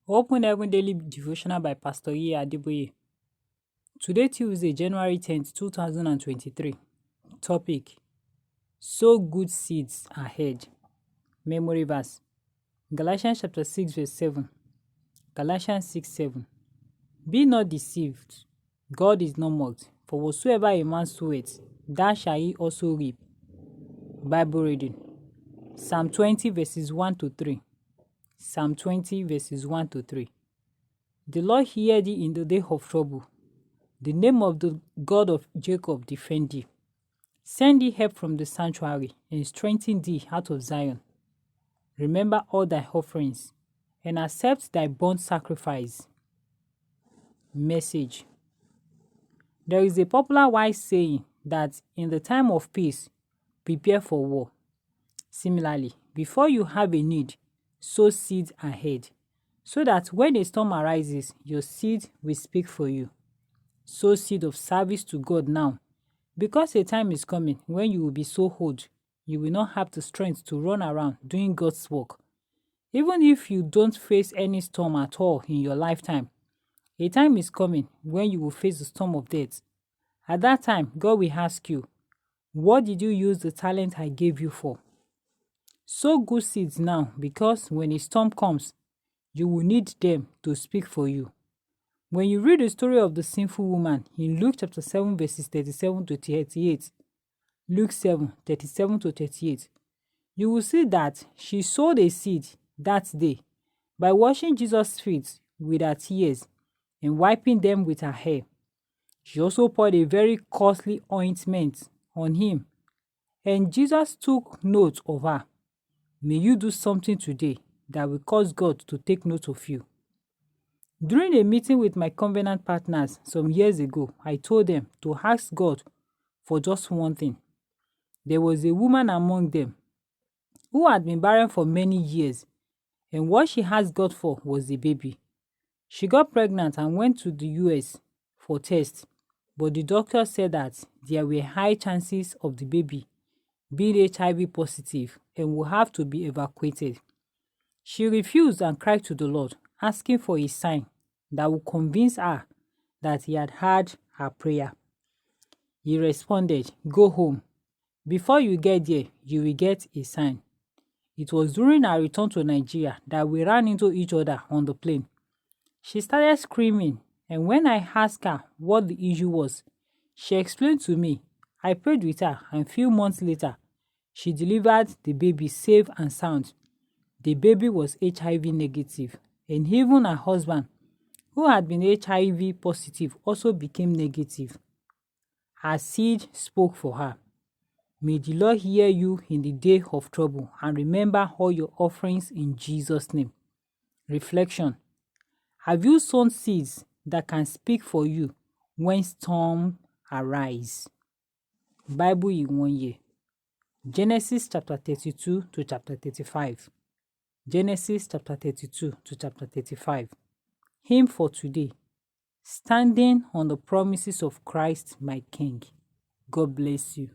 Open Heaven Daily Devotional by Pastor Adebayo. Today, Tuesday, January 10th, 2023. Topic: Sow good seeds ahead. Memory verse: Galatians chapter 6, verse 7. Galatians 6:7. Be not deceived, God is not mocked. For whatsoever a man soweth, that shall he also reap. Bible reading: Psalm 20, verses 1 to 3. Psalm 20, verses 1 to 3. The Lord hear thee in the day of trouble. The name of the God of Jacob defend thee. Send thee help from the sanctuary, and strengthen thee out of Zion. Remember all thy offerings, and accept thy burnt sacrifice. Message: There is a popular wise saying that in the time of peace, prepare for war. Similarly, before you have a need, sow seeds ahead, so that when a storm arises, your seed will speak for you. Sow seed of service to God now, because a time is coming when you will be so old, you will not have the strength to run around doing God's work. Even if you don't face any storm at all in your lifetime, a time is coming when you will face the storm of death. At that time, God will ask you, what did you use the talent I gave you for? Sow good seeds now, because when a storm comes, you will need them to speak for you. When you read the story of the sinful woman in Luke chapter 7, verses 37 to 38, Luke 7, 37 to 38, you will see that she sowed a seed that day by washing Jesus' feet with her tears and wiping them with her hair. She also poured a very costly ointment on him, and Jesus took note of her. May you do something today that will cause God to take note of you. During a meeting with my covenant partners some years ago, I told them to ask God for just one thing. There was a woman among them who had been barren for many years, and what she asked God for was a baby. She got pregnant and went to the US for tests, but the doctor said that there were high chances of the baby being HIV positive and would have to be evacuated. She refused and cried to the Lord, asking for a sign that would convince her that he had heard her prayer. He responded, "Go home. Before you get there, you will get a sign." It was during our return to Nigeria that we ran into each other on the plane. She started screaming, and when I asked her what the issue was, she explained to me. I prayed with her, and a few months later, she delivered the baby safe and sound. The baby was HIV negative, and even her husband, who had been HIV positive, also became negative. Her seed spoke for her. May the Lord hear you in the day of trouble and remember all your offerings in Jesus' name. Reflection: Have you sown seeds that can speak for you when storms arise? Bible in 1 year. Genesis chapter 32 to chapter 35. Genesis chapter 32 to chapter 35. Hymn for today: Standing on the promises of Christ my King. God bless you.